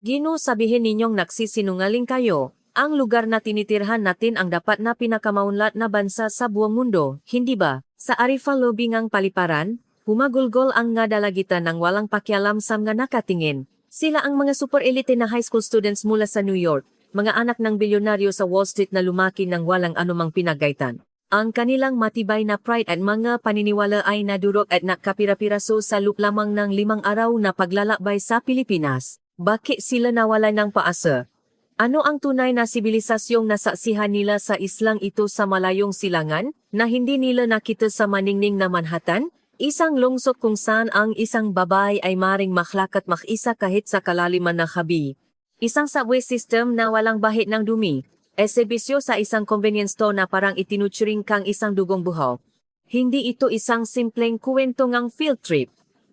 Gino, sabihin ninyong nagsisinungaling kayo. Ang lugar na tinitirhan natin ang dapat na pinakamaunlad na bansa sa buong mundo, hindi ba? Sa Arifalo bingang paliparan, humagulgol ang nga dalagitan ng walang pakialam sa mga nakatingin. Sila ang mga super elite na high school students mula sa New York, mga anak ng bilyonaryo sa Wall Street na lumaki ng walang anumang pinagaitan. Ang kanilang matibay na pride at mga paniniwala ay nadurog at nakapira-piraso sa loop lamang ng 5 araw na paglalakbay sa Pilipinas. Bakit sila nawalan ng paasa? Ano ang tunay na sibilisasyong nasaksihan nila sa islang ito sa malayong silangan, na hindi nila nakita sa maningning na Manhattan? Isang lungsod kung saan ang isang babae ay maring makhlakat mag-isa kahit sa kalaliman ng habi. Isang subway system na walang bahid ng dumi. Serbisyo sa isang convenience store na parang itinuturing kang isang dugong buhaw. Hindi ito isang simpleng kwento ngang field trip.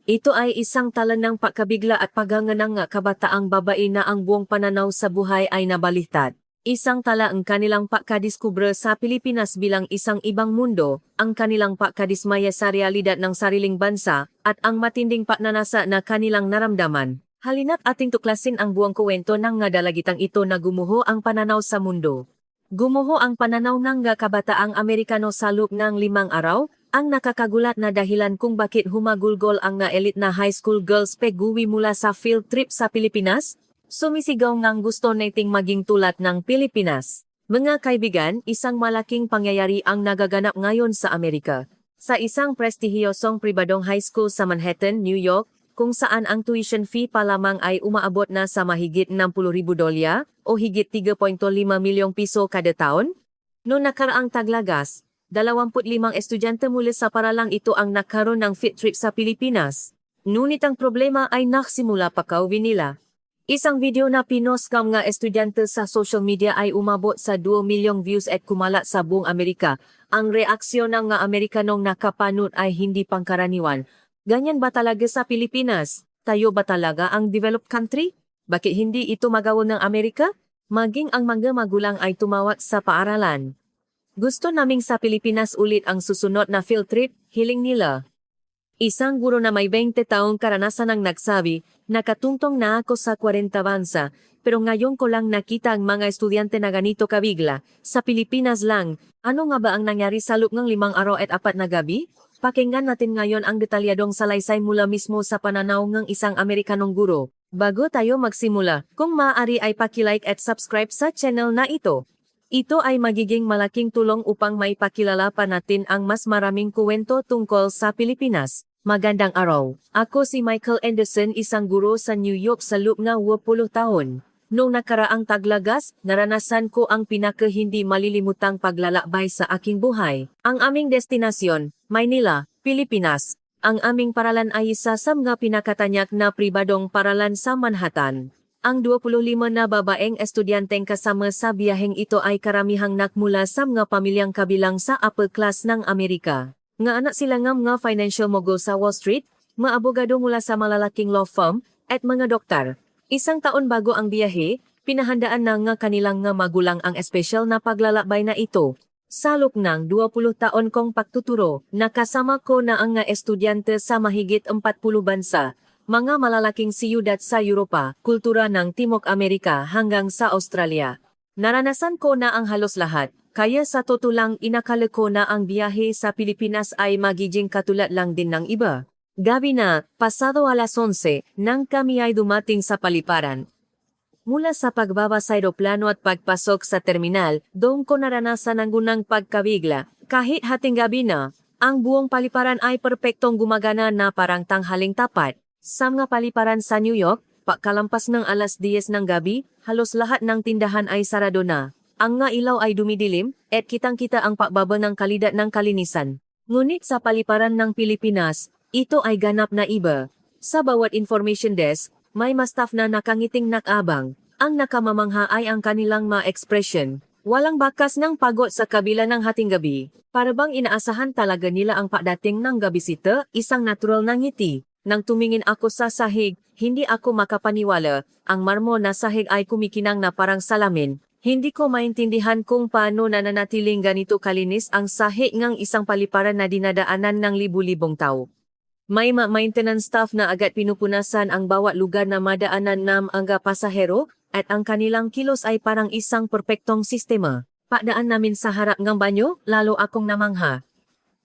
Ito ay isang talan ng pagkabigla at paghanganang kabataang babae na ang buong pananaw sa buhay ay nabaliktad. Isang tala ang kanilang pagkadiskubre sa Pilipinas bilang isang ibang mundo, ang kanilang pagkadismaya sa realidad ng sariling bansa, at ang matinding pagnanasa na kanilang naramdaman. Halina't ating tuklasin ang buong kwento ng nga dalagitang ito na gumuho ang pananaw sa mundo. Gumuho ang pananaw ng kabataang Amerikano sa loob ng 5 araw, ang nakakagulat na dahilan kung bakit humagulgol ang nga elite na high school girls pag-uwi mula sa field trip sa Pilipinas. Sumisigaw ngang gusto nating maging tulad ng Pilipinas. Mga kaibigan, isang malaking pangyayari ang nagaganap ngayon sa Amerika. Sa isang prestihiyosong pribadong high school sa Manhattan, New York, kung saan ang tuition fee pa lamang ay umaabot na sa mahigit $60,000 o higit 3.5 milyong piso kada taon. Noong nakaraang taglagas, 25 estudyante mula sa paralang ito ang nagkaroon ng field trip sa Pilipinas. Ngunit ang problema ay nagsimula pa kauwi nila. Isang video na pinost ng mga estudyante sa social media ay umabot sa 2 milyong views at kumalat sa buong Amerika. Ang reaksyon ng mga Amerikanong nakapanood ay hindi pangkaraniwan. Ganyan ba talaga sa Pilipinas? Tayo ba talaga ang developed country? Bakit hindi ito magawa ng Amerika? Maging ang mga magulang ay tumawag sa paaralan. Gusto naming sa Pilipinas ulit ang susunod na field trip, hiling nila. Isang guro na may 20 taong karanasan ang nagsabi, nakatungtong na ako sa 40 bansa, pero ngayon ko lang nakita ang mga estudyante na ganito kabigla. Sa Pilipinas lang, ano nga ba ang nangyari sa loob ng 5 araw at 4 na gabi? Pakinggan natin ngayon ang detalyadong salaysay mula mismo sa pananaw ng isang Amerikanong guro. Bago tayo magsimula, kung maaari ay paki-like at subscribe sa channel na ito. Ito ay magiging malaking tulong upang maipakilala pa natin ang mas maraming kwento tungkol sa Pilipinas. Magandang araw. Ako si Michael Anderson, isang guro sa New York sa loob ng 20 taon. Noong nakaraang taglagas, naranasan ko ang pinaka-hindi malilimutang paglalakbay sa aking buhay. Ang aming destinasyon, Maynila, Pilipinas. Ang aming paralan ay isa sa mga pinakatanyak na pribadong paralan sa Manhattan. Ang 25 na babaeng estudyanteng kasama sa biyaheng ito ay karamihang nakmula sa mga pamilyang kabilang sa upper class ng Amerika. Nga anak sila ng mga financial mogul sa Wall Street, mga abogado mula sa malalaking law firm, at mga doktor. Isang taon bago ang biyahe, pinahandaan na nga kanilang nga magulang ang espesyal na paglalakbay na ito. Sa loob ng 20 taon kong pagtuturo, nakasama ko na ang nga estudyante sa mahigit 40 bansa, mga malalaking siyudad sa Europa, kultura ng Timog Amerika hanggang sa Australia. Naranasan ko na ang halos lahat, kaya sa totoo lang inakala ko na ang biyahe sa Pilipinas ay magiging katulad lang din ng iba. Gabi na, pasado alas 11, nang kami ay dumating sa paliparan. Mula sa pagbaba sa aeroplano at pagpasok sa terminal, doon ko naranasan ang gunang pagkabigla. Kahit hating gabi na, ang buong paliparan ay perpektong gumagana na parang tanghaling tapat. Sa mga paliparan sa New York, pagkalampas ng alas 10 ng gabi, halos lahat ng tindahan ay sarado na. Ang nga ilaw ay dumidilim, at kitang-kita ang pagbaba ng kalidad ng kalinisan. Ngunit sa paliparan ng Pilipinas, ito ay ganap na iba. Sa bawat information desk, may mga staff na nakangiting nakabang. Ang nakamamangha ay ang kanilang mga expression. Walang bakas ng pagod sa kabila ng hating gabi. Para bang inaasahan talaga nila ang pagdating ng gabisita, isang natural na ngiti. Nang tumingin ako sa sahig, hindi ako makapaniwala. Ang marmo na sahig ay kumikinang na parang salamin. Hindi ko maintindihan kung paano nananatiling ganito kalinis ang sahig ng isang paliparan na dinadaanan ng libu-libong tao. May maintenance staff na agad pinupunasan ang bawat lugar na madaanan ng ang pasahero at ang kanilang kilos ay parang isang perpektong sistema. Pagdaan namin sa harap ng banyo, lalo akong namangha.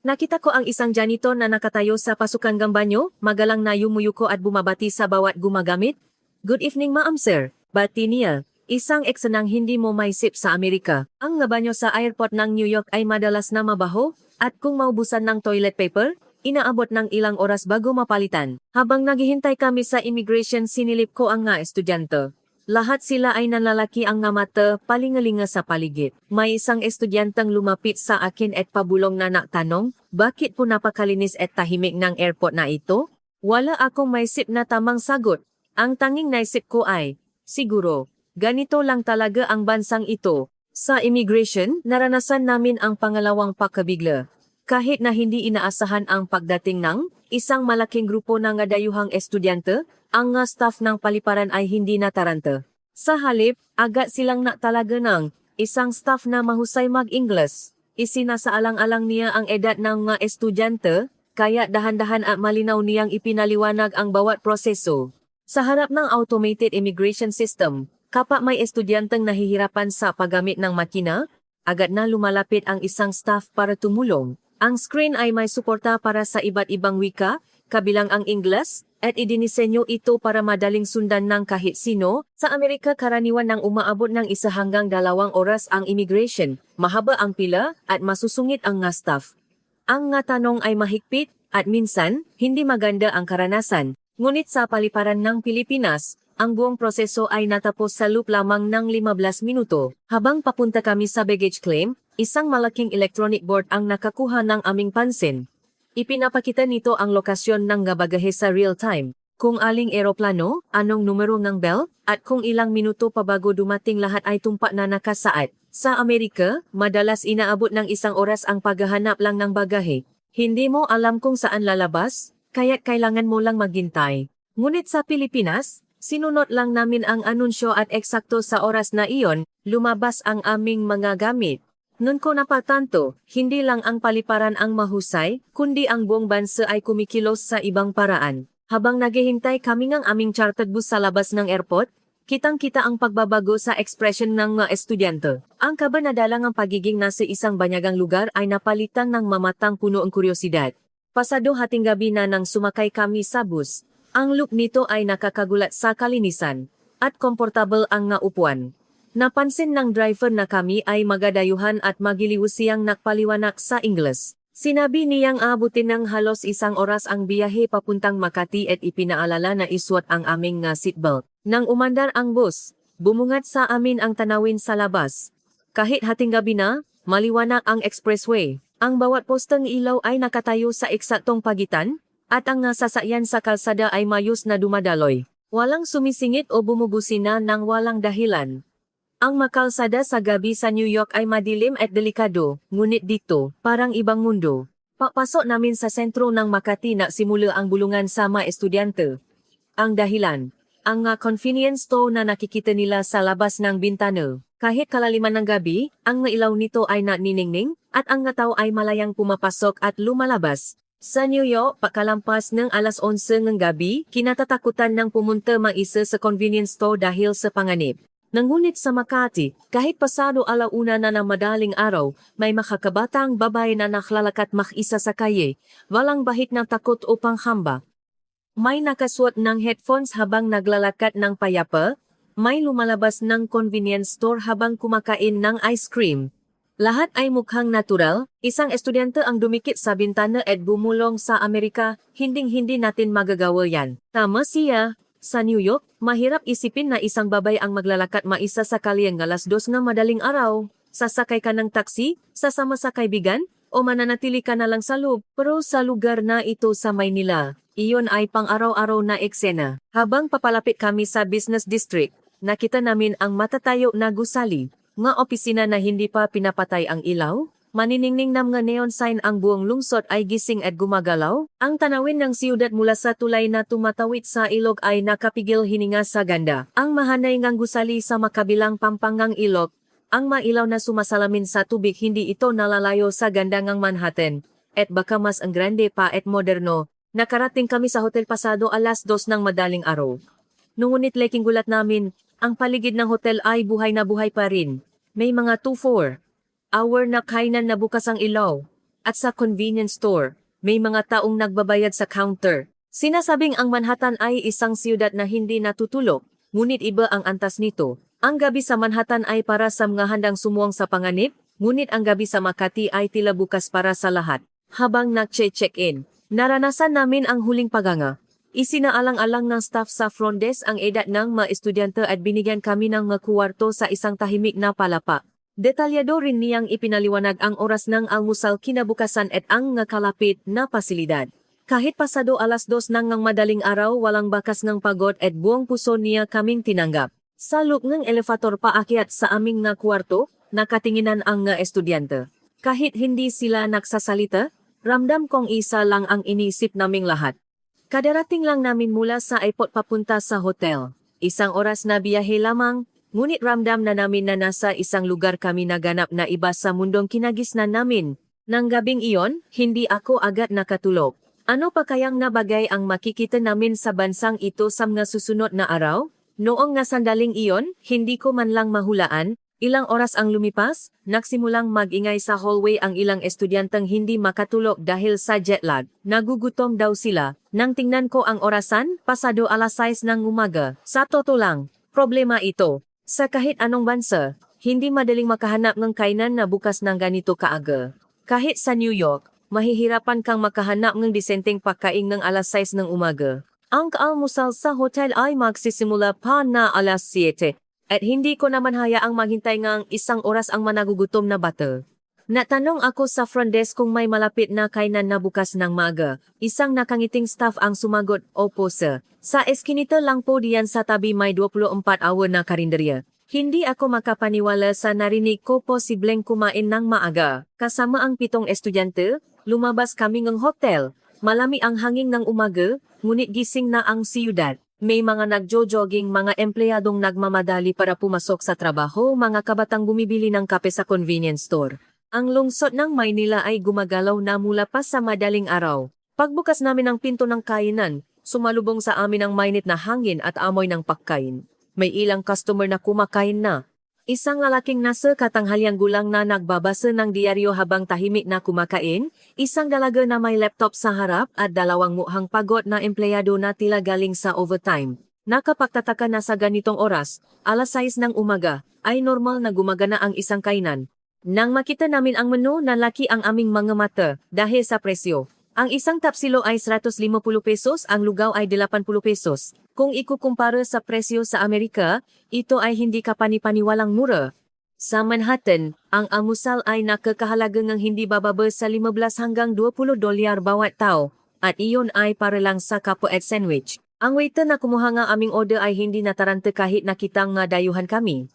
Nakita ko ang isang janitor na nakatayo sa pasukan ng banyo, magalang na yumuyuko at bumabati sa bawat gumagamit. Good evening ma'am sir, bati niya. Isang eksenang hindi mo maisip sa Amerika. Ang banyo sa airport ng New York ay madalas na mabaho at kung maubusan ng toilet paper, inaabot ng ilang oras bago mapalitan. Habang naghihintay kami sa immigration, sinilip ko ang estudyante. Lahat sila ay nanlalaki ang mata, palingalinga sa paligid. May isang estudyanteng lumapit sa akin at pabulong na nagtanong, bakit po napakalinis at tahimik ng airport na ito? Wala akong maisip na tamang sagot. Ang tanging naisip ko ay, siguro, ganito lang talaga ang bansang ito. Sa immigration, naranasan namin ang pangalawang pagkabigla. Kahit na hindi inaasahan ang pagdating ng isang malaking grupo ng dayuhang estudyante, ang staff ng paliparan ay hindi nataranta. Sa halip, agad silang natalaga ng isang staff na mahusay mag-Ingles. Isinasaalang-alang niya ang edad ng mga estudyante, kaya dahan-dahan at malinaw niyang ipinaliwanag ang bawat proseso. Sa harap ng automated immigration system, kapag may estudyanteng nahihirapan sa paggamit ng makina, agad na lumalapit ang isang staff para tumulong. Ang screen ay may suporta para sa iba't ibang wika, kabilang ang Ingles, at idinisenyo ito para madaling sundan ng kahit sino. Sa Amerika, karaniwan nang umaabot ng 1 hanggang 2 oras ang immigration, mahaba ang pila at masusungit ang staff. Ang tanong ay mahigpit at minsan, hindi maganda ang karanasan. Ngunit sa paliparan ng Pilipinas, ang buong proseso ay natapos sa loob lamang ng 15 minuto. Habang papunta kami sa baggage claim, isang malaking electronic board ang nakakuha ng aming pansin. Ipinapakita nito ang lokasyon ng bagahe sa real time, kung aling eroplano, anong numero ng bell, at kung ilang minuto pa bago dumating lahat ay tumpak na nakasaad. Sa Amerika, madalas inaabot ng 1 oras ang paghahanap lang ng bagahe. Hindi mo alam kung saan lalabas, kaya't kailangan mo lang maghintay. Ngunit sa Pilipinas, sinunod lang namin ang anunsyo at eksakto sa oras na iyon, lumabas ang aming mga gamit. Nun ko napatanto, hindi lang ang paliparan ang mahusay, kundi ang buong bansa ay kumikilos sa ibang paraan. Habang naghihintay kami ng aming chartered bus sa labas ng airport, kitang-kita ang pagbabago sa ekspresyon ng mga estudyante. Ang kaba na dalang ang pagiging nasa isang banyagang lugar ay napalitan ng mamatang puno ang kuryosidad. Pasado hating gabi na nang sumakay kami sa bus, ang look nito ay nakakagulat sa kalinisan, at komportable ang upuan. Napansin ng driver na kami ay magadayuhan at magiliw siyang nakpaliwanag sa Ingles. Sinabi niyang aabutin ng halos 1 oras ang biyahe papuntang Makati at ipinaalala na isuot ang aming seatbelt. Nang umandar ang bus, bumungat sa amin ang tanawin sa labas. Kahit hating gabi na, maliwanag ang expressway. Ang bawat posteng ilaw ay nakatayo sa eksaktong pagitan, at ang sasakyan sa kalsada ay mayos na dumadaloy. Walang sumisingit o bumubusina ng walang dahilan. Ang makalsada sa gabi sa New York ay madilim at delikado, ngunit dito, parang ibang mundo. Papasok namin sa sentro ng Makati na simula ang bulungan sa mga estudyante. Ang dahilan, ang convenience store na nakikita nila sa labas ng bintana. Kahit kalaliman ng gabi, ang ilaw nito ay naniningning, at ang tao ay malayang pumapasok at lumalabas. Sa New York, pagkalampas ng alas 11 ng gabi, kinatatakutan ng pumunta mag-isa sa convenience store dahil sa panganib. Ngunit sa Makati, kahit pasado alauna na ng madaling araw, may makakabatang babae na naklalakat mag-isa sa kaye, walang bahid ng takot o panghamba. May nakasuot ng headphones habang naglalakad ng payapa, may lumalabas ng convenience store habang kumakain ng ice cream. Lahat ay mukhang natural, isang estudyante ang dumikit sa bintana at bumulong sa Amerika, hinding-hindi natin magagawa yan. Tama siya. Sa New York, mahirap isipin na isang babae ang maglalakat maisa sa kalye ng alas 2 ng madaling araw. Sasakay ka ng taxi, sasama sa kaibigan, o mananatili ka na lang sa loob. Pero sa lugar na ito sa Maynila, iyon ay pang-araw-araw na eksena. Habang papalapit kami sa business district, nakita namin ang matatayo na gusali, nga opisina na hindi pa pinapatay ang ilaw. Maniningning ng mga neon sign ang buong lungsod ay gising at gumagalaw. Ang tanawin ng siyudad mula sa tulay na tumatawid sa ilog ay nakapigil hininga sa ganda. Ang mahanay ngang gusali sa makabilang pampangang ilog, ang mailaw na sumasalamin sa tubig, hindi ito nalalayo sa ganda ng Manhattan. At baka mas ang grande pa at moderno, Nakarating kami sa hotel pasado alas 2 ng madaling araw. Ngunit leking gulat namin, ang paligid ng hotel ay buhay na buhay pa rin. May mga 2-4 hour na kainan na bukas ang ilaw. At sa convenience store, may mga taong nagbabayad sa counter. Sinasabing ang Manhattan ay isang siyudad na hindi natutulog, ngunit iba ang antas nito. Ang gabi sa Manhattan ay para sa mga handang sumuwang sa panganib, ngunit ang gabi sa Makati ay tila bukas para sa lahat. Habang nag-check-in, naranasan namin ang huling paganga. Isinaalang-alang ng staff sa front desk ang edad ng mga estudyante at binigyan kami ng mga kwarto sa isang tahimik na palapa. Detalyado rin niyang ipinaliwanag ang oras ng almusal kinabukasan at ang nakalapit na pasilidad. Kahit pasado alas 2 ng madaling araw, walang bakas ng pagod at buong puso niya kaming tinanggap. Sa loob ng elevator paakyat sa aming nga kwarto, nakatinginan ang nga estudyante. Kahit hindi sila nagsasalita, ramdam kong isa lang ang iniisip naming lahat. Kadarating lang namin mula sa airport papunta sa hotel. Isang oras na biyahe lamang, ngunit ramdam na namin na nasa isang lugar kami naganap na iba sa mundong kinagisnan namin. Nang gabing iyon, hindi ako agad nakatulog. Ano pa kayang nabagay ang makikita namin sa bansang ito sa mga susunod na araw? Noong nga sandaling iyon, hindi ko man lang mahulaan. Ilang oras ang lumipas, nagsimulang mag-ingay sa hallway ang ilang estudyanteng hindi makatulog dahil sa jet lag. Nagugutom daw sila. Nang tingnan ko ang orasan, pasado alas 6 ng umaga. Sa totoo lang, problema ito. Sa kahit anong bansa, hindi madaling makahanap ng kainan na bukas ng ganito kaaga. Kahit sa New York, mahihirapan kang makahanap ng disenteng pagkain ng alas 6 ng umaga. Ang almusal sa hotel ay magsisimula pa na alas 7. At hindi ko naman hayaang maghintay ng isang oras ang managugutom na bata. Natanong ako sa front desk kung may malapit na kainan na bukas ng maaga. Isang nakangiting staff ang sumagot, "Opo sir. Sa eskinita lang po diyan sa tabi may 24-hour na karinderya." Hindi ako makapaniwala sa narinig ko, posibleng kumain ng maaga. Kasama ang 7 estudyante, lumabas kami ng hotel. Malami ang hangin ng umaga, ngunit gising na ang siyudad. May mga nagjo-jogging, mga empleyadong nagmamadali para pumasok sa trabaho, mga kabatang bumibili ng kape sa convenience store. Ang lungsod ng Maynila ay gumagalaw na mula pa sa madaling araw. Pagbukas namin ang pinto ng kainan, sumalubong sa amin ang mainit na hangin at amoy ng pagkain. May ilang customer na kumakain na. Isang lalaking nasa katanghaliang gulang na nagbabasa ng diaryo habang tahimik na kumakain, isang dalaga na may laptop sa harap at 2 mukhang pagod na empleyado na tila galing sa overtime. Nakapagtataka na sa ganitong oras, alas 6 ng umaga, ay normal na gumagana ang isang kainan. Nang makita namin ang menu, nalaki ang aming mga mata dahil sa presyo. Ang isang tapsilo ay 150 pesos, ang lugaw ay 80 pesos. Kung ikukumpara sa presyo sa Amerika, ito ay hindi kapani-paniwalang mura. Sa Manhattan, ang almusal ay nakakahalaga ng hindi bababa sa 15 hanggang 20 dolyar bawat tao, at iyon ay para lang sa kape at sandwich. Ang waiter na kumuha ng aming order ay hindi nataranta kahit nakitang nga dayuhan kami.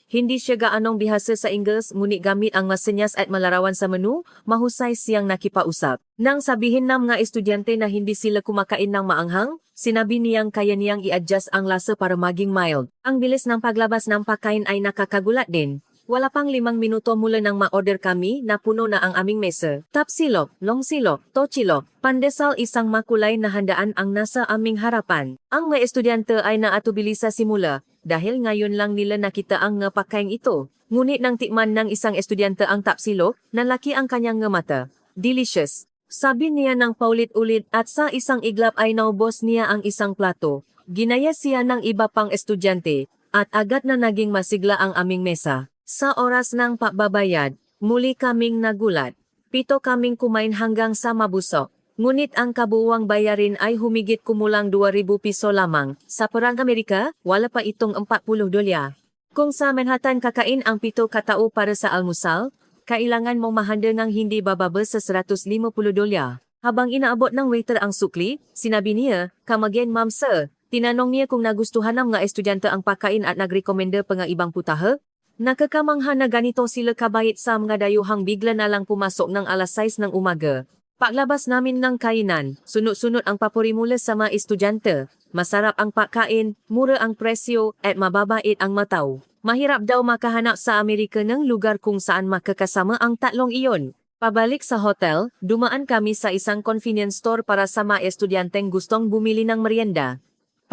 Hindi siya gaanong bihasa sa Ingles, ngunit gamit ang masenyas at malarawan sa menu, mahusay siyang nakipausap. Nang sabihin ng mga estudyante na hindi sila kumakain ng maanghang, sinabi niyang kaya niyang i-adjust ang lasa para maging mild. Ang bilis ng paglabas ng pagkain ay nakakagulat din. Wala pang 5 minuto mula nang ma-order kami, napuno na ang aming mesa. Tapsilok, longsilok, tochilok, pandesal, isang makulay na handaan ang nasa aming harapan. Ang mga estudyante ay naatubili sa simula, dahil ngayon lang nila nakita ang nga pagkain ito. Ngunit nang tikman ng isang estudyante ang tapsilok, nalaki ang kanyang nga mata. Delicious, sabi niya ng paulit-ulit, at sa isang iglap ay naubos niya ang isang plato. Ginaya siya ng iba pang estudyante, at agad na naging masigla ang aming mesa. Sa oras ng pagbabayad, muli kaming nagulat. 7 kaming kumain hanggang sa mabusok. Ngunit ang kabuuang bayarin ay humigit kumulang 2,000 piso lamang. Sa perang Amerika, wala pa itong 40 dolyar. Kung sa Manhattan kakain ang 7 katao para sa almusal, kailangan mong mahanda ng hindi bababa sa 150 dolyar. Habang inaabot ng waiter ang sukli, sinabi niya, "Come again, ma'am sir." Tinanong niya kung nagustuhan ng mga estudyante ang pagkain at nagrekomenda pa nga ibang putahe. Nakakamangha na ganito sila kabait sa mga dayuhang bigla na lang pumasok ng alas 6 ng umaga. Paglabas namin ng kainan, sunod-sunod ang papuri mula sa mga estudyante. Masarap ang pagkain, mura ang presyo, at mababait ang mataw. Mahirap daw makahanap sa Amerika ng lugar kung saan makakasama ang tatlong iyon. Pabalik sa hotel, dumaan kami sa isang convenience store para sa mga estudyanteng gustong bumili ng merienda.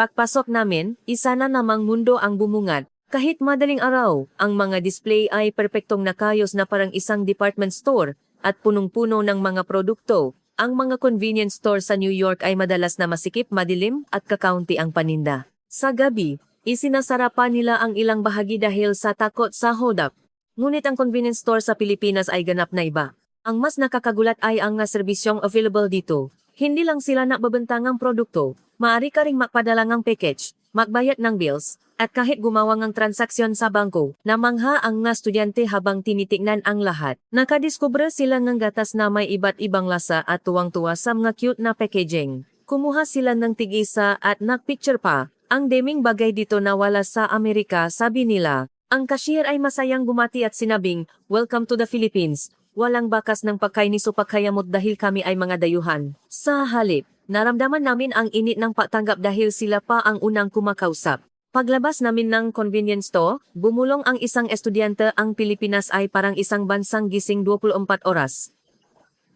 Pagpasok namin, isa na namang mundo ang bumungad. Kahit madaling araw, ang mga display ay perpektong nakayos na parang isang department store at punong-puno ng mga produkto. Ang mga convenience store sa New York ay madalas na masikip, madilim at kakaunti ang paninda. Sa gabi, isinasara pa nila ang ilang bahagi dahil sa takot sa hold-up. Ngunit ang convenience store sa Pilipinas ay ganap na iba. Ang mas nakakagulat ay ang serbisyong available dito. Hindi lang sila nakbabentang ang produkto, maaari ka ring magpadala ng package, magbayad ng bills, at kahit gumawa ng transaksyon sa bangko. Namangha ang nga estudyante habang tinitignan ang lahat. Nakadiskubre sila ng gatas na may iba't ibang lasa at tuwang-tuwa sa mga cute na packaging. Kumuha sila ng tig-isa at nagpicture pa. Ang deming bagay dito na wala sa Amerika, sabi nila. Ang cashier ay masayang bumati at sinabing, "Welcome to the Philippines." Walang bakas ng pagkainis o pagkayamot dahil kami ay mga dayuhan. Sa halip, naramdaman namin ang init ng pagtanggap dahil sila pa ang unang kumakausap. Paglabas namin ng convenience store, bumulong ang isang estudyante. Ang Pilipinas ay parang isang bansang gising 24 oras.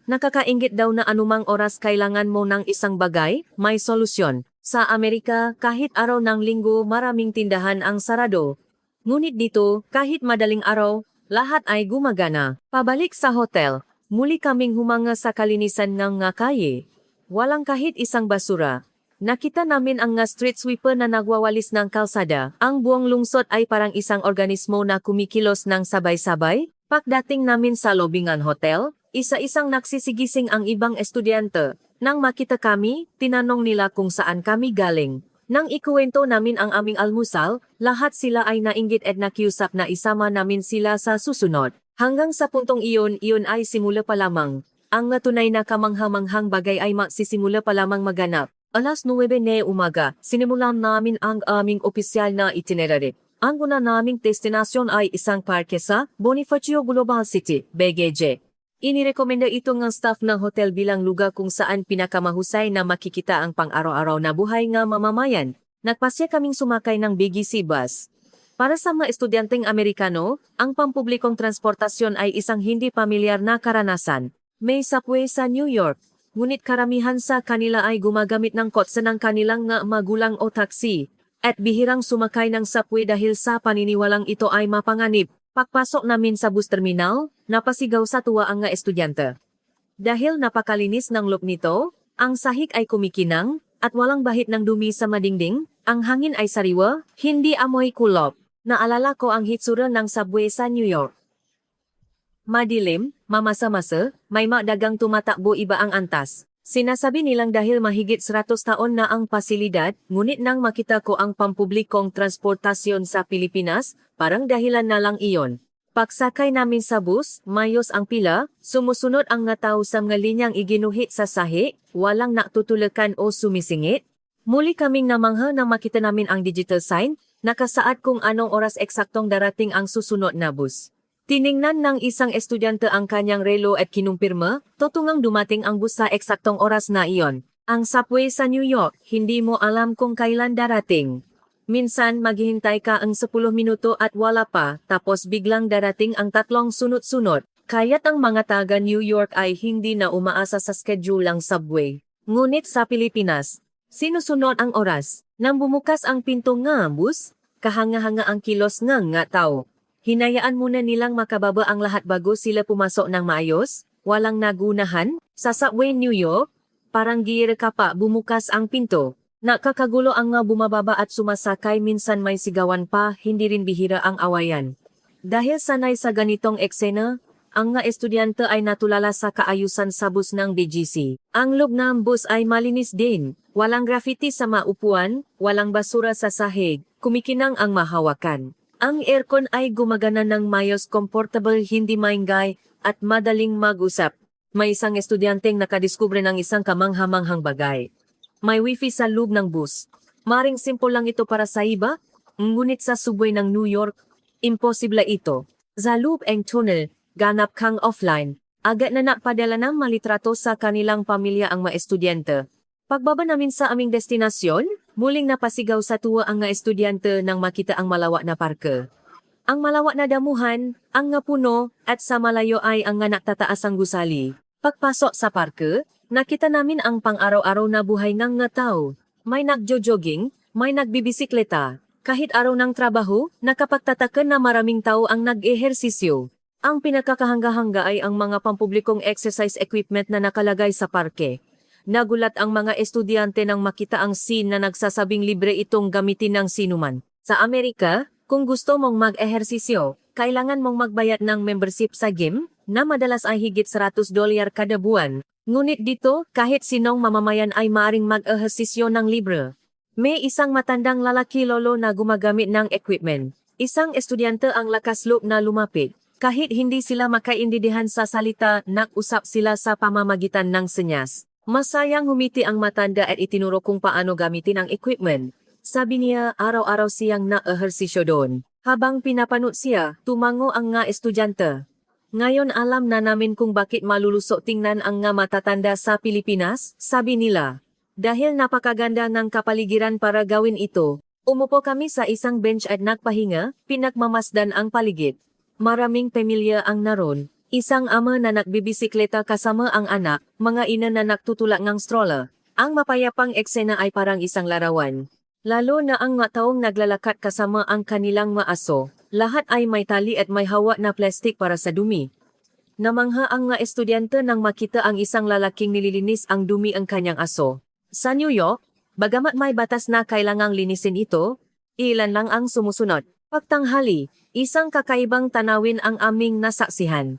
Nakakainggit daw na anumang oras kailangan mo ng isang bagay, may solusyon. Sa Amerika, kahit araw ng linggo maraming tindahan ang sarado. Ngunit dito, kahit madaling araw, lahat ay gumagana. Pabalik sa hotel, muli kaming humanga sa kalinisan ng nga kalye. Walang kahit isang basura. Nakita namin ang nga street sweeper na nagwawalis ng kalsada. Ang buong lungsod ay parang isang organismo na kumikilos ng sabay-sabay. Pagdating namin sa lobingan hotel, isa-isang nagsisigising ang ibang estudyante. Nang makita kami, tinanong nila kung saan kami galing. Nang ikuwento namin ang aming almusal, lahat sila ay nainggit at nakiusap na isama namin sila sa susunod. Hanggang sa puntong iyon ay simula pa lamang. Ang tunay na kamangha-manghang bagay ay magsisimula pa lamang maganap. Alas 9 na umaga, sinimulan namin ang aming opisyal na itinerary. Ang una naming destinasyon ay isang parke sa Bonifacio Global City, BGC. Inirekomenda ito ng staff ng hotel bilang lugar kung saan pinakamahusay na makikita ang pang-araw-araw na buhay ng mamamayan. Nagpasya kaming sumakay ng BGC bus. Para sa mga estudyanteng Amerikano, ang pampublikong transportasyon ay isang hindi pamilyar na karanasan. May subway sa New York, ngunit karamihan sa kanila ay gumagamit ng kotse ng kanilang nga magulang o taxi. At bihirang sumakay ng subway dahil sa paniniwalang ito ay mapanganib. Pagpasok namin sa bus terminal, napasigaw sa tuwa ang nga estudyante. Dahil napakalinis ng loob nito, ang sahig ay kumikinang, at walang bahid ng dumi sa madingding, ang hangin ay sariwa, hindi amoy kulop. Naalala ko ang hitsura ng subway sa New York. Madilim, mamasa-masa, may dagang tumatakbo iba ang antas. Sinasabi nilang dahil mahigit 100 taon na ang pasilidad, ngunit nang makita ko ang pampublikong transportasyon sa Pilipinas, parang dahilan na lang iyon. Pagsakay namin sa bus, mayos ang pila, sumusunod ang nga tao sa mga linyang iginuhit sa sahi, walang natutulakan o sumisingit. Muli kaming namangha na makita namin ang digital sign, nakasaad kung anong oras eksaktong darating ang susunod na bus. Tiningnan ng isang estudyante ang kanyang relo at kinumpirma, totoong dumating ang bus sa eksaktong oras na iyon. Ang subway sa New York, hindi mo alam kung kailan darating. Minsan maghihintay ka ang 10 minuto at wala pa, tapos biglang darating ang 3 sunod-sunod. Kaya't ang mga taga New York ay hindi na umaasa sa schedule ng subway. Ngunit sa Pilipinas, sinusunod ang oras. Nang bumukas ang pinto nga ang bus, kahanga-hanga ang kilos nga tao. Hinayaan muna nilang makababa ang lahat bago sila pumasok ng maayos, walang nagunahan. Sa subway New York, parang gear ka pa bumukas ang pinto. Nakakagulo ang nga bumababa at sumasakay, minsan may sigawan pa, hindi rin bihira ang awayan. Dahil sanay sa ganitong eksena, ang nga estudyante ay natulala sa kaayusan sa bus ng BGC. Ang loob ng bus ay malinis din, walang graffiti sa maupuan, walang basura sa sahig, kumikinang ang mahawakan. Ang aircon ay gumagana ng mayos, comfortable, hindi maingay, at madaling mag-usap. May isang estudyanteng nakadiskubre ng isang kamangha-manghang bagay. May wifi sa loob ng bus. Maring simple lang ito para sa iba, ngunit sa subway ng New York, imposible ito. Sa loob ang tunnel, ganap kang offline. Agad na napadala ng malitrato sa kanilang pamilya ang mga estudyante. Pagbaba namin sa aming destinasyon, muling napasigaw sa tuwa ang mga estudyante nang makita ang malawak na parke. Ang malawak na damuhan, ang nga puno, at sa malayo ay ang nga naktataas ang gusali. Pagpasok sa parke, nakita namin ang pang-araw-araw na buhay ng nga tao. May nagjo-jogging, may nagbibisikleta. Kahit araw ng trabaho, nakapagtataka na maraming tao ang nag-ehersisyo. Ang pinakakahanga-hanga ay ang mga pampublikong exercise equipment na nakalagay sa parke. Nagulat ang mga estudyante nang makita ang scene na nagsasabing libre itong gamitin ng sinuman. Sa Amerika, kung gusto mong mag-ehersisyo, kailangan mong magbayad ng membership sa gym, na madalas ay higit $100 kada buwan. Ngunit dito, kahit sinong mamamayan ay maaring mag-ehersisyo ng libre. May isang matandang lalaki lolo na gumagamit ng equipment. Isang estudyante ang lakas loob na lumapit. Kahit hindi sila makaintindihan sa salita, nag-usap sila sa pamamagitan ng senyas. Masayang humiti ang matanda at itinuro kung paano gamitin ang equipment. Sabi niya, araw-araw siyang na-ehersisyo doon. Habang pinapanood siya, tumango ang nga estudyante. Ngayon alam na namin kung bakit malulusok tingnan ang nga matatanda sa Pilipinas, sabi nila. Dahil napakaganda ng kapaligiran para gawin ito, umupo kami sa isang bench at nagpahinga, pinagmamasdan ang paligid. Maraming pamilya ang naroon. Isang ama na nagbibisikleta kasama ang anak, mga ina na nagtutulak ng stroller. Ang mapayapang eksena ay parang isang larawan. Lalo na ang mga taong naglalakat kasama ang kanilang mga aso. Lahat ay may tali at may hawak na plastik para sa dumi. Namangha ang mga estudyante nang makita ang isang lalaking nililinis ang dumi ang kanyang aso. Sa New York, bagamat may batas na kailangang linisin ito, ilan lang ang sumusunod. Pagtanghali, isang kakaibang tanawin ang aming nasaksihan.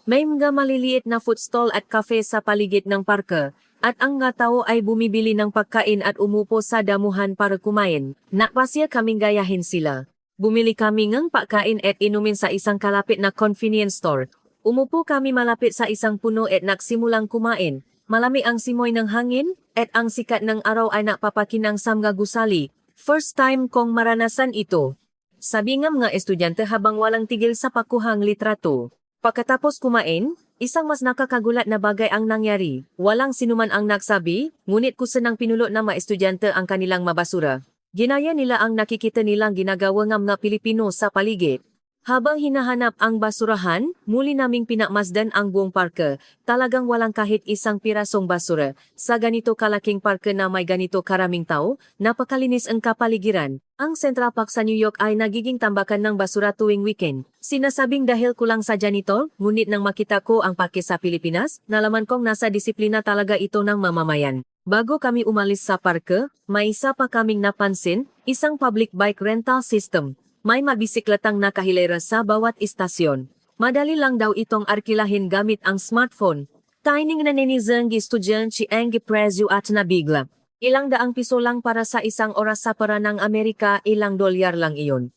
May mga maliliit na food stall at cafe sa paligid ng parke, at ang nga tao ay bumibili ng pagkain at umupo sa damuhan para kumain. Napasya kaming gayahin sila. Bumili kami ng pagkain at inumin sa isang kalapit na convenience store. Umupo kami malapit sa isang puno at nagsimulang kumain. Malami ang simoy ng hangin, at ang sikat ng araw ay napapakinang sa mga gusali. First time kong maranasan ito. Sabi ng mga estudyante habang walang tigil sa pakuhang litrato. Pagkatapos kumain, isang mas nakakagulat na bagay ang nangyari. Walang sinuman ang nagsabi, ngunit kusa ng pinulo ng mga estudyante ang kanilang mabasura. Ginaya nila ang nakikita nilang ginagawa ng mga Pilipino sa paligid. Habang hinahanap ang basurahan, muli naming pinakmasdan ang buong parke. Talagang walang kahit isang pirasong basura. Sa ganito kalaking parke na may ganito karaming tao, napakalinis ang kapaligiran. Ang Central Park sa New York ay nagiging tambakan ng basura tuwing weekend. Sinasabing dahil kulang sa janitor, ngunit nang makita ko ang parke sa Pilipinas, nalaman kong nasa disiplina talaga ito ng mamamayan. Bago kami umalis sa parke, may isa pa kaming napansin, isang public bike rental system. May mabisikletang nakahilera sa bawat istasyon. Madali lang daw itong arkilahin gamit ang smartphone. Tining na nenizang estudyante ang gipresyo at nabigla. Ilang daang piso lang para sa isang oras sa para ng Amerika, ilang dolyar lang iyon.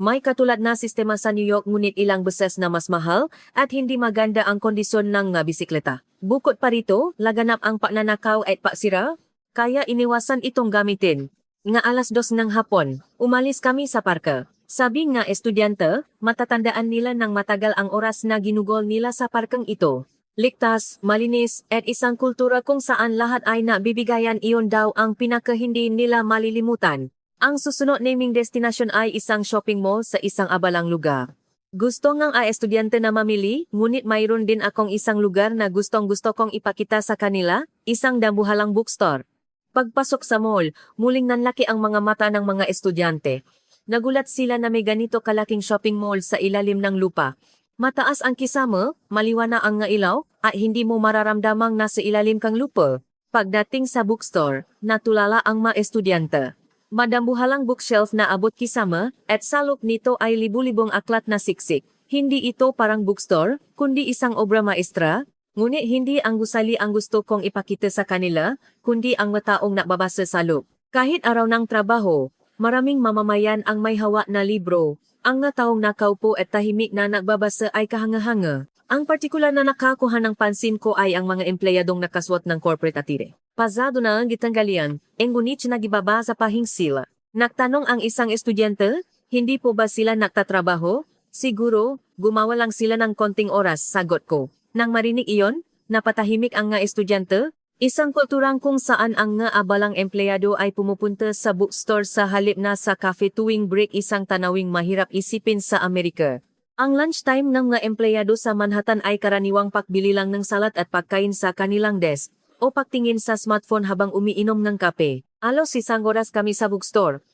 May katulad na sistema sa New York ngunit ilang beses na mas mahal at hindi maganda ang kondisyon ng bisikleta. Bukod pa rito, laganap ang pagnanakaw at pagsira, kaya iniwasan itong gamitin. Nga 2:00 ng hapon, umalis kami sa parke. Sabi nga estudyante, matatandaan nila ng matagal ang oras na ginugol nila sa parkeng ito. Ligtas, malinis, at isang kultura kung saan lahat ay nabibigayan, iyon daw ang pinaka hindi nila malilimutan. Ang susunod naming destinasyon ay isang shopping mall sa isang abalang lugar. Gusto ngang estudyante na mamili, ngunit mayroon din akong isang lugar na gustong-gusto kong ipakita sa kanila, isang dambuhalang bookstore. Pagpasok sa mall, muling nanlaki ang mga mata ng mga estudyante. Nagulat sila na may ganito kalaking shopping mall sa ilalim ng lupa. Mataas ang kisame, maliwanag ang nga ilaw, at hindi mo mararamdamang nasa ilalim kang lupa. Pagdating sa bookstore, natulala ang mga estudyante. Madambuhalang bookshelf na abot kisame, at sa loob nito ay libu-libong aklat na siksik. Hindi ito parang bookstore, kundi isang obra maestra. Ngunit hindi ang gusali ang gusto kong ipakita sa kanila, kundi ang mga taong nababasa sa loob. Kahit araw ng trabaho, maraming mamamayan ang may hawak na libro. Ang nga taong nakaupo at tahimik na nagbabasa ay kahanga-hanga. Ang partikular na nakakuha ng pansin ko ay ang mga empleyadong nakaswat ng corporate attire. Pasado na ang gitanggalian, ngunit nagibabasa pahing sila. Nagtanong ang isang estudyante, hindi po ba sila nagtatrabaho? Siguro, gumawa lang sila ng konting oras, sagot ko. Nang marinig iyon, napatahimik ang nga estudyante, Isang kulturang kung saan ang nga abalang empleyado ay pumupunta sa bookstore sa halip na sa cafe tuwing break, isang tanawing mahirap isipin sa Amerika. Ang lunchtime ng mga empleyado sa Manhattan ay karaniwang pakbili lang ng salat at pagkain sa kanilang desk o pagtingin sa smartphone habang umiinom ng kape. Alos isang oras kami sa bookstore.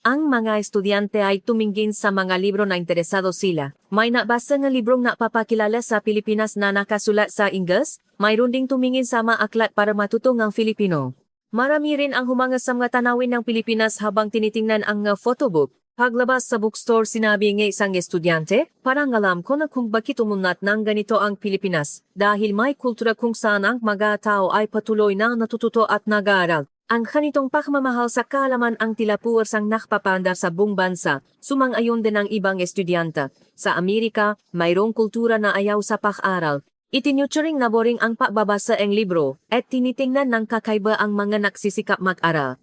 Ang mga estudyante ay tumingin sa mga libro na interesado sila. May nabasa nga librong napapakilala sa Pilipinas na nakasulat sa Ingles, mayroon ding tumingin sa mga aklat para matuto ng Filipino. Marami rin ang humanga sa mga tanawin ng Pilipinas habang tinitingnan ang photobook. Paglabas sa bookstore, sinabi ng isang estudyante, parang alam ko na kung bakit umunlad ng ganito ang Pilipinas, dahil may kultura kung saan ang mga tao ay patuloy na natututo at nag-aaral. Ang kanitong pagmamahal sa kaalaman ang tila puwersang nakpapandar sa buong bansa, sumang-ayon din ang ibang estudyante. Sa Amerika, mayroong kultura na ayaw sa pag-aral. Itinuturing na boring ang pagbabasa ng libro at tinitingnan ng kakaiba ang mga nagsisikap mag-aral.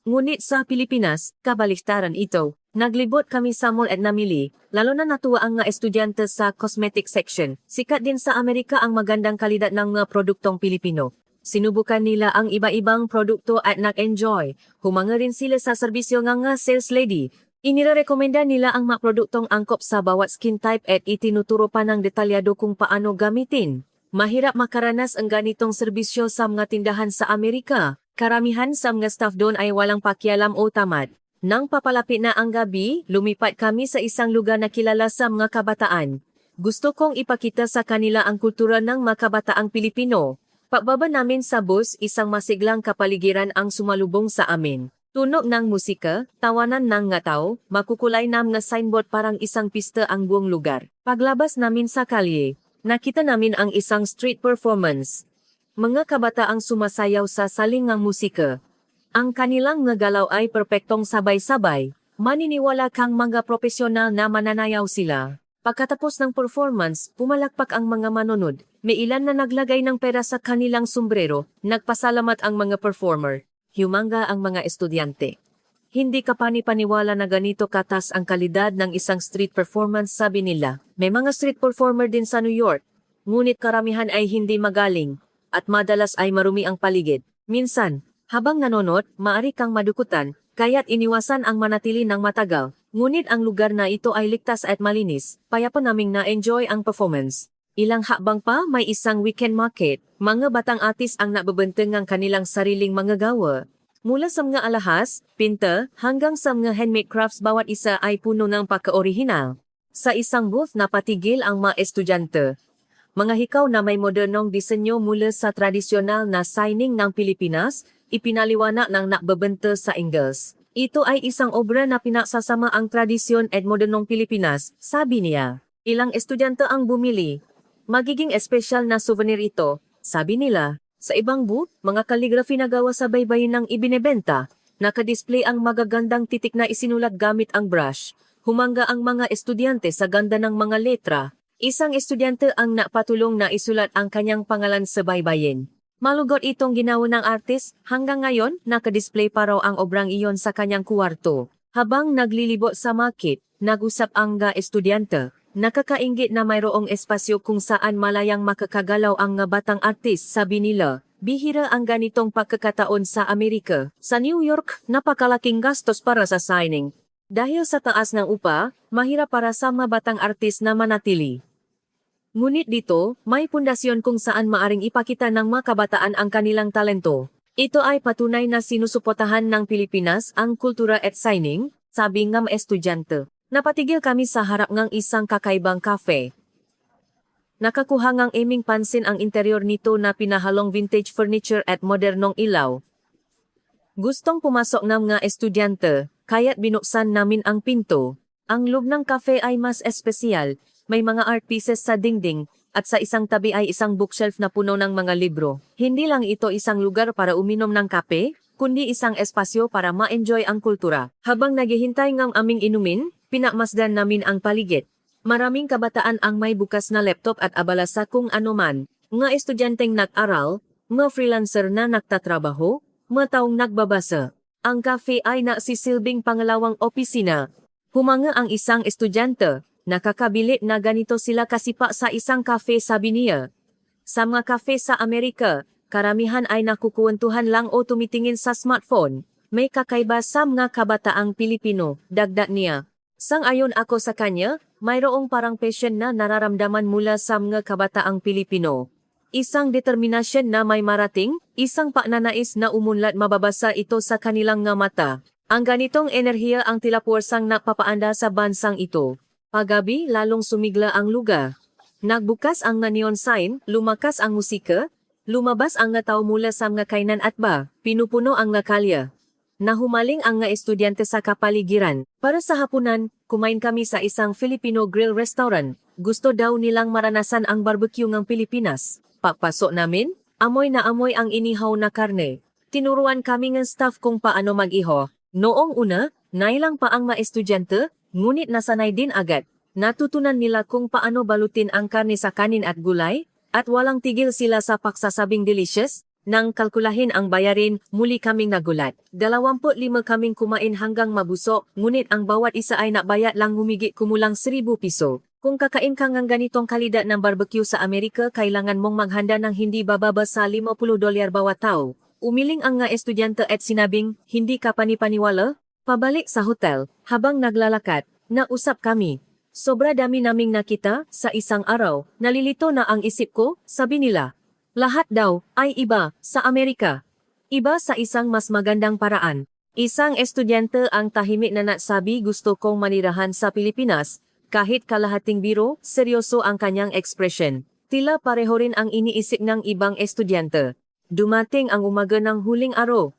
Ngunit sa Pilipinas, kabaliktaran ito. Naglibot kami sa mall at namili, lalo na natuwa ang mga estudyante sa cosmetic section. Sikat din sa Amerika ang magandang kalidad ng mga produktong Pilipino. Sinubukan nila ang iba-ibang produkto at nag-enjoy. Humanga rin sila sa serbisyo ng nga sales lady. Inirekomenda nila ang mga produktong angkop sa bawat skin type at itinuturo pa ng detalyado kung paano gamitin. Mahirap makaranas ang ganitong serbisyo sa mga tindahan sa Amerika. Karamihan sa mga staff doon ay walang pakialam o tamad. Nang papalapit na ang gabi, lumipat kami sa isang lugar na kilala sa mga kabataan. Gusto kong ipakita sa kanila ang kultura ng mga kabataang Pilipino. Pagbaba namin sa bus, isang masiglang kapaligiran ang sumalubong sa amin. Tunog ng musika, tawanan ng nga tao, makukulay na mga signboard, parang isang pista ang buong lugar. Paglabas namin sa kalye, nakita namin ang isang street performance. Mga kabataang sumasayaw sa saling ng musika. Ang kanilang mga galaw ay perpektong sabay-sabay. Maniniwala kang mga profesional na mananayaw sila. Pagkatapos ng performance, pumalakpak ang mga manonood. May ilan na naglagay ng pera sa kanilang sombrero. Nagpasalamat ang mga performer. Humanga ang mga estudyante. Hindi ka panipaniwala na ganito katas ang kalidad ng isang street performance, sabi nila. May mga street performer din sa New York. Ngunit karamihan ay hindi magaling. At madalas ay marumi ang paligid. Minsan, habang nanonood, maari kang madukutan. Kaya't iniwasan ang manatili ng matagal. Ngunit ang lugar na ito ay ligtas at malinis, kaya pa naming na-enjoy ang performance. Ilang hakbang pa, may isang weekend market. Mga batang artist ang nabebenteng ang kanilang sariling mga gawa. Mula sa mga alahas, pinta, hanggang sa mga handmade crafts, bawat isa ay puno ng pagka-orihinal. Sa isang booth, napatigil ang mga estudyante. Mga hikaw na may modernong disenyo mula sa tradisyonal na signing ng Pilipinas, ipinaliwanag ng nakbebenta sa Ingles. Ito ay isang obra na pinagsasama ang tradisyon at modernong Pilipinas, sabi niya. Ilang estudyante ang bumili. Magiging espesyal na souvenir ito, sabi nila. Sa ibang booth, mga calligraphy na gawa sa baybayin ng ibinebenta. Nakadisplay ang magagandang titik na isinulat gamit ang brush. Humanga ang mga estudyante sa ganda ng mga letra. Isang estudyante ang napatulong na isulat ang kanyang pangalan sa baybayin. Malugot itong ginawa ng artist, hanggang ngayon, nakadisplay pa raw ang obrang iyon sa kanyang kuwarto. Habang naglilibot sa market, nag-usap ang estudyante. Nakakainggit na mayroong espasyo kung saan malayang makakagalaw ang batang artist, sabi nila. Bihira ang ganitong pagkakataon sa Amerika. Sa New York, napakalaking gastos para sa signing. Dahil sa taas ng upa, mahirap para sa mga batang artist na manatili. Ngunit dito, may pundasyon kung saan maaring ipakita ng mga kabataan ang kanilang talento. Ito ay patunay na sinusuportahan ng Pilipinas ang kultura at signing, sabi ng estudyante. Napatigil kami sa harap ng isang kakaibang cafe. Nakakuha ngang aming pansin ang interior nito na pinahalong vintage furniture at modernong ilaw. Gustong pumasok ng mga estudyante, kaya't binuksan namin ang pinto. Ang loob ng cafe ay mas espesyal. May mga art pieces sa dingding, at sa isang tabi ay isang bookshelf na puno ng mga libro. Hindi lang ito isang lugar para uminom ng kape, kundi isang espasyo para ma-enjoy ang kultura. Habang naghihintay ng aming inumin, pinakmasdan namin ang paligid. Maraming kabataan ang may bukas na laptop at abala sa kung anuman. Mga estudyanteng nag-aral, mga freelancer na nagtatrabaho, mga taong nagbabasa. Ang cafe ay nagsisilbing pangalawang opisina. Humanga ang isang estudyante. Nakakabilit na ganito sila kasipa sa isang cafe, sabi niya. Sa mga cafe sa Amerika, karamihan ay nakukuwentuhan lang o tumitingin sa smartphone. May kakaiba sa mga kabataang Pilipino, dagdag niya. Sang-ayon ako sa kanya, mayroong parang passion na nararamdaman mula sa mga kabataang Pilipino. Isang determinasyon na may marating, isang pagnanais na umunlad mababasa ito sa kanilang nga mata. Ang ganitong enerhiya ang tila puwersang napapaanda sa bansang ito. Paggabi, lalong sumigla ang lugar. Nagbukas ang nga neon sign, lumakas ang musika, lumabas ang nga tao mula sa mga kainan at bar, pinupuno ang nga kalye. Nahumaling ang nga estudyante sa kapaligiran. Para sa hapunan, kumain kami sa isang Filipino grill restaurant. Gusto daw nilang maranasan ang barbecue ng Pilipinas. Pagpasok namin, amoy na amoy ang inihaw na karne. Tinuruan kami ng staff kung paano mag-iho. Noong una, nailang pa ang mga estudyante, ngunit nasanay din agad. Natutunan nila kung paano balutin ang karne sa kanin at gulay, at walang tigil sila sa pagsasabing delicious. Nang kalkulahin ang bayarin, muli kaming nagulat. 25 kaming kumain hanggang mabusok, ngunit ang bawat isa ay nabayad lang humigit kumulang 1,000 piso. Kung kakain ka ng ganitong kalidad ng barbecue sa Amerika, kailangan mong maghanda ng hindi bababa sa $50 bawat tao. Umiling ang nga estudyante at sinabing, hindi ka panipaniwala? Pabalik sa hotel, habang naglalakad, nausap kami. Sobra dami naming nakita, sa isang araw, nalilito na ang isip ko, sabi nila. Lahat daw ay iba sa Amerika. Iba sa isang mas magandang paraan. Isang estudyante ang tahimik na nagsabi gusto kong manirahan sa Pilipinas. Kahit kalahating biro, seryoso ang kanyang ekspresyon. Tila pareho rin ang iniisip ng ibang estudyante. Dumating ang umaga ng huling araw.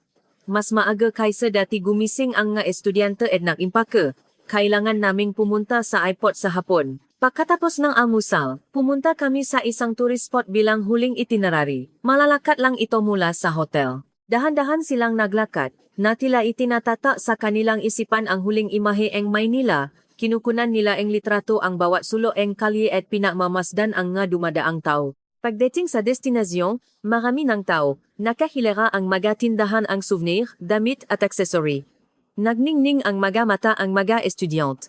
Mas maaga kaysa dati gumising ang nga estudyante at nag-impake. Kailangan naming pumunta sa airport sa hapon. Pagkatapos ng almusal, pumunta kami sa isang tourist spot bilang huling itinerary. Malalakat lang ito mula sa hotel. Dahan-dahan silang naglakad, na tila itinatata sa kanilang isipan ang huling imahe ng Maynila, kinukunan nila ang litrato ang bawat sulo ng kalye at pinagmamasdan ang nga dumadaang tao. Pagdating sa destinasyon, marami ng tao, nakahilera ang magatindahan ang souvenir, damit at aksesory. Nagningning ang mga mata ang mga estudyant.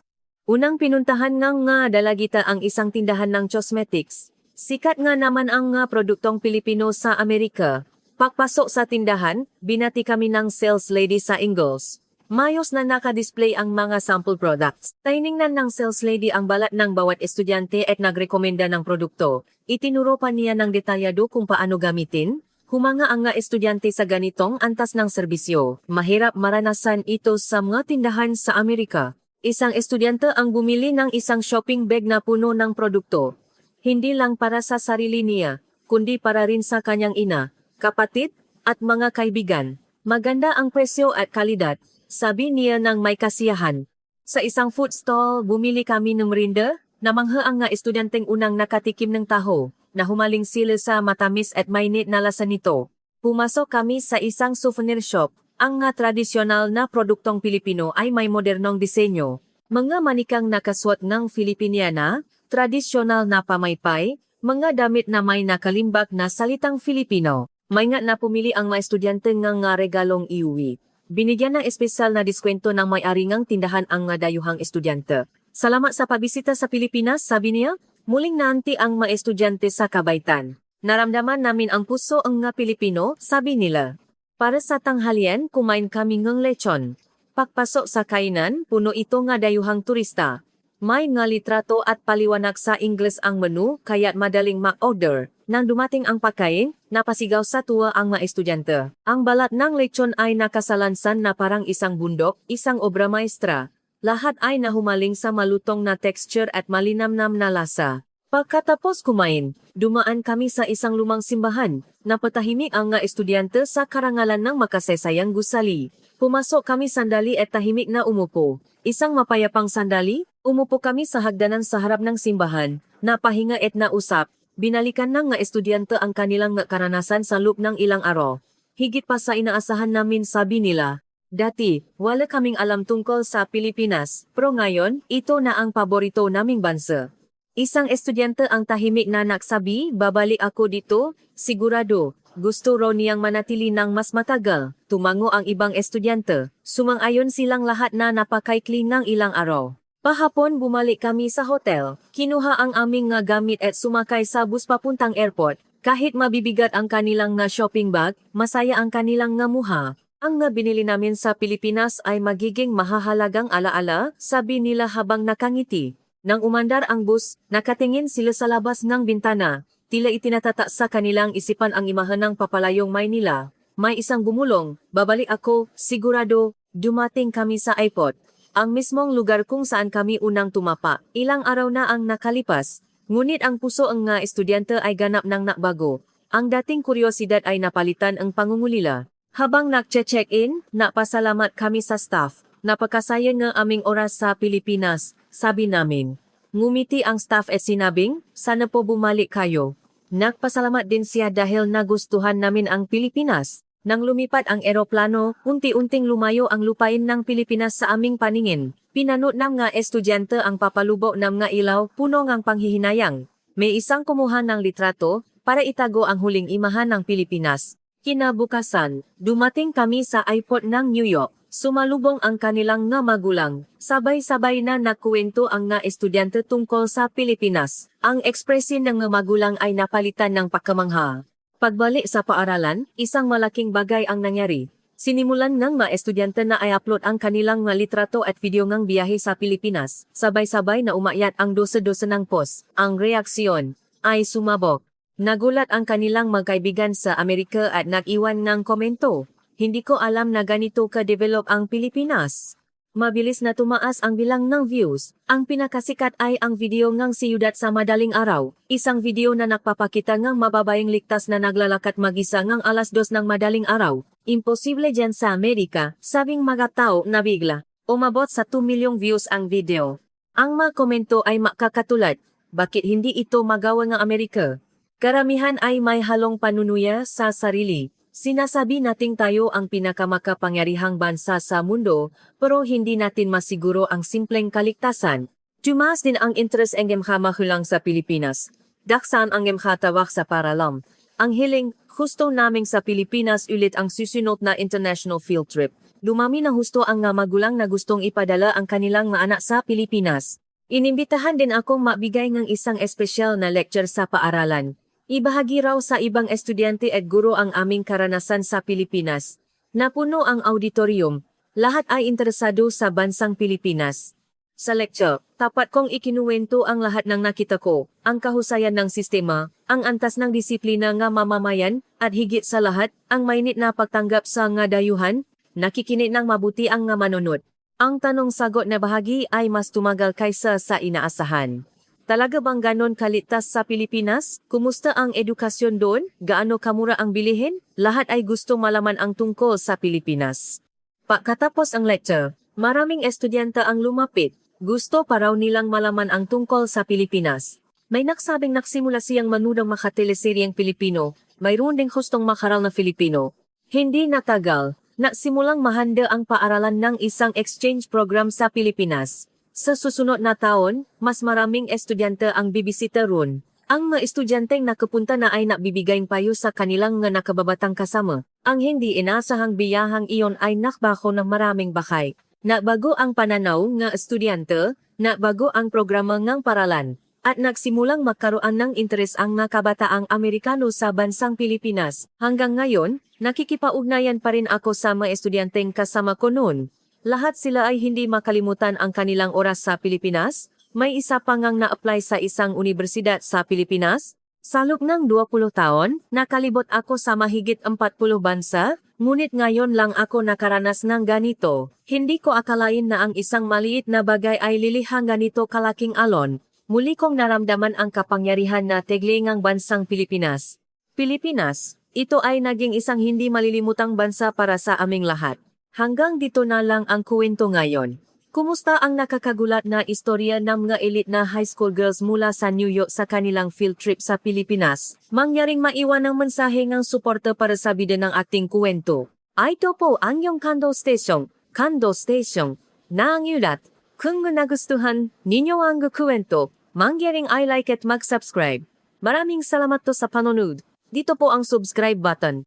Unang pinuntahan ng nga dalagita ang isang tindahan ng cosmetics. Sikat nga naman ang nga produktong Pilipino sa Amerika. Pagpasok sa tindahan, binati kami ng sales lady sa Ingles. Mayos na naka-display ang mga sample products. Tiningnan ng sales lady ang balat ng bawat estudyante at nagrekomenda ng produkto. Itinuro pa niya ng detalyado kung paano gamitin. Humanga ang nga estudyante sa ganitong antas ng serbisyo. Mahirap maranasan ito sa mga tindahan sa Amerika. Isang estudyante ang bumili ng isang shopping bag na puno ng produkto. Hindi lang para sa sarili niya, kundi para rin sa kanyang ina, kapatid, at mga kaibigan. Maganda ang presyo at kalidad, sabi niya ng may kasiyahan. Sa isang food stall, bumili kami ng merinda, namangha ang nga estudyanteng unang nakatikim ng taho, na humaling sila sa matamis at mainit na lasa nito. Pumasok kami sa isang souvenir shop. Ang nga tradisyonal na produktong Pilipino ay may modernong disenyo. Mga manikang nakasuot ng Filipiniana, tradisyonal na pamaypay, mga damit na may nakalimbak na salitang Filipino. May nga na pumili ang mga estudyante nga regalong iuwi. Binigyan ng espesyal na diskwento ng may-ari ngang tindahan ang nga dayuhang estudyante. Salamat sa pagbisita sa Pilipinas, sabi niya. Muling naanti ang mga estudyante sa Kabaitan. Naramdaman namin ang puso ang nga Pilipino, sabi nila. Para sa tanghalian, kumain kami ng lechon. Pagpasok sa kainan, puno ito nga dayuhang turista. May nga litrato at paliwanag sa Ingles ang menu, kaya't madaling ma-order. Nang dumating ang pagkain, napasigaw sa tuwa ang mga estudyante. Ang balat ng lechon ay nakasalansan na parang isang bundok, isang obra maestra. Lahat ay nahumaling sa malutong na texture at malinamnam na lasa. Pagkatapos kumain, dumaan kami sa isang lumang simbahan. Napatahimik ang nga estudyante sa karangalan ng makasayang gusali. Pumasok kami sandali at tahimik na umupo. Isang mapayapang sandali, umupo kami sa hagdanan sa harap ng simbahan. Napahinga at nausap. Binalikan ng nga estudyante ang kanilang nga karanasan sa loob ng ilang araw. Higit pa sa inaasahan namin, sabi nila. Dati, wala kaming alam tungkol sa Pilipinas, pero ngayon, ito na ang paborito naming bansa. Isang estudyante ang tahimik na nagsabi, babalik ako dito, sigurado. Gusto raw niyang manatili ng mas matagal. Tumango ang ibang estudyante. Sumang-ayon silang lahat na napakaikli ng ilang araw. Pahapon bumalik kami sa hotel. Kinuha ang aming nga gamit at sumakay sa bus papuntang airport. Kahit mabibigat ang kanilang nga shopping bag, masaya ang kanilang nga muha. Ang nga binili namin sa Pilipinas ay magiging mahahalagang alaala, sabi nila habang nakangiti. Nang umandar ang bus, nakatingin sila sa labas ng bintana. Tila itinatata sa kanilang isipan ang imahan ng papalayong Maynila. May isang bumulong, babalik ako, sigurado, dumating kami sa airport. Ang mismong lugar kung saan kami unang tumapa. Ilang araw na ang nakalipas. Ngunit ang puso ang nga estudyante ay ganap ng nakbago. Ang dating kuryosidad ay napalitan ang pangungulila. Habang nag-check-in, napasalamat kami sa staff. Napakasaya nga aming oras sa Pilipinas, sabi namin. Ngumiti ang staff at sinabing, sana po bumalik kayo. Nagpasalamat din siya dahil nagustuhan namin ang Pilipinas. Nang lumipat ang eroplano, unti-unting lumayo ang lupain ng Pilipinas sa aming paningin. Pinanood ng nga estudyante ang papalubo ng nga ilaw, puno ngang panghihinayang. May isang kumuha ng litrato para itago ang huling imahan ng Pilipinas. Kinabukasan, dumating kami sa airport ng New York. Sumalubong ang kanilang nga magulang. Sabay-sabay na nagkuwento ang nga estudyante tungkol sa Pilipinas. Ang ekspresyon ng nga magulang ay napalitan ng pagkamangha. Pagbalik sa paaralan, isang malaking bagay ang nangyari. Sinimulan ng mga estudyante na i-upload ang kanilang mga litrato at video ng biyahe sa Pilipinas. Sabay-sabay na umakyat ang dosa-dosa ng post. Ang reaksyon ay sumabog. Nagulat ang kanilang magkaibigan sa Amerika at nag-iwan ng komento. Hindi ko alam na ganito ka-develop ang Pilipinas. Mabilis na tumaas ang bilang ng views. Ang pinakasikat ay ang video ng siyudad sa madaling araw. Isang video na nagpapakita ng mababayang ligtas na naglalakat mag-isa ng alas 2 ng madaling araw. Imposible dyan sa Amerika, sabing mga tao na bigla. Umabot sa 2 milyong views ang video. Ang mga komento ay makakatulad. Bakit hindi ito magawa ng Amerika? Karamihan ay may halong panunuya sa sarili. Sinasabi nating tayo ang pinakamakapangyarihang bansa sa mundo, pero hindi natin masiguro ang simpleng kaligtasan. Tumaas din ang interes ng mahulang sa Pilipinas. Daksan ang tawag sa paralam. Ang hiling, husto naming sa Pilipinas ulit ang susunod na international field trip. Dumami na husto ang nga magulang na gustong ipadala ang kanilang mga anak sa Pilipinas. Inimbitahan din akong mabigay ng isang espesyal na lecture sa paaralan. Ibahagi raw sa ibang estudyante at guro ang aming karanasan sa Pilipinas. Napuno ang auditorium. Lahat ay interesado sa bansang Pilipinas. Sa lecture, tapat kong ikinuwento ang lahat ng nakita ko, ang kahusayan ng sistema, ang antas ng disiplina ng mamamayan, at higit sa lahat, ang mainit na pagtanggap sa nga dayuhan, nakikinig ng mabuti ang nga manunod. Ang tanong-sagot na bahagi ay mas tumagal kaysa sa inaasahan. Talaga bang ganon kaligtas sa Pilipinas? Kumusta ang edukasyon doon? Gaano kamura ang bilihin? Lahat ay gusto malaman ang tungkol sa Pilipinas. Pagkatapos ang lecture, maraming estudyante ang lumapit. Gusto pa raw nilang malaman ang tungkol sa Pilipinas. May nagsabing nagsimula siyang manood ng mga teleseryeng Pilipino. Mayroon ding gustong makaral na Filipino. Hindi natagal, nagsimulang mahanda ang paaralan ng isang exchange program sa Pilipinas. Sa susunod na taon, mas maraming estudyante ang bibisita ron. Ang mga estudyanteng nakapunta na ay nabibigay payo sa kanilang nga nakababatang kasama. Ang hindi inaasahang biyahang iyon ay nakbako ng maraming bakay. Nagbago ang pananaw nga estudyante, nagbago ang programa ng paralan, at nagsimulang magkaroon ng interes ang mga kabataang Amerikano sa bansang Pilipinas. Hanggang ngayon, nakikipag-ugnayan pa rin ako sa mga estudyanteng kasama ko noon. Lahat sila ay hindi makalimutan ang kanilang oras sa Pilipinas. May isa pa ngang na-apply sa isang universidad sa Pilipinas. Sa loob ng 20 taon, nakalibot ako sa mahigit 40 bansa, ngunit ngayon lang ako nakaranas ng ganito. Hindi ko akalain na ang isang maliit na bagay ay lilihang ganito kalaking alon. Muli kong naramdaman ang kapangyarihan na teglingang bansang Pilipinas. Pilipinas, ito ay naging isang hindi malilimutang bansa para sa aming lahat. Hanggang dito na lang ang kwento ngayon. Kumusta ang nakakagulat na istorya ng mga elite na high school girls mula sa New York sa kanilang field trip sa Pilipinas? Mangyaring maiwan ng mensahe ng suporta para sa bida ng ating kwento. Ito po ang iyong Kando Station. Kando Station. Naangyulat. Kung nagustuhan ninyo ang kwento, mangyaring I like at mag-subscribe. Maraming salamat to sa panonood. Dito po ang subscribe button.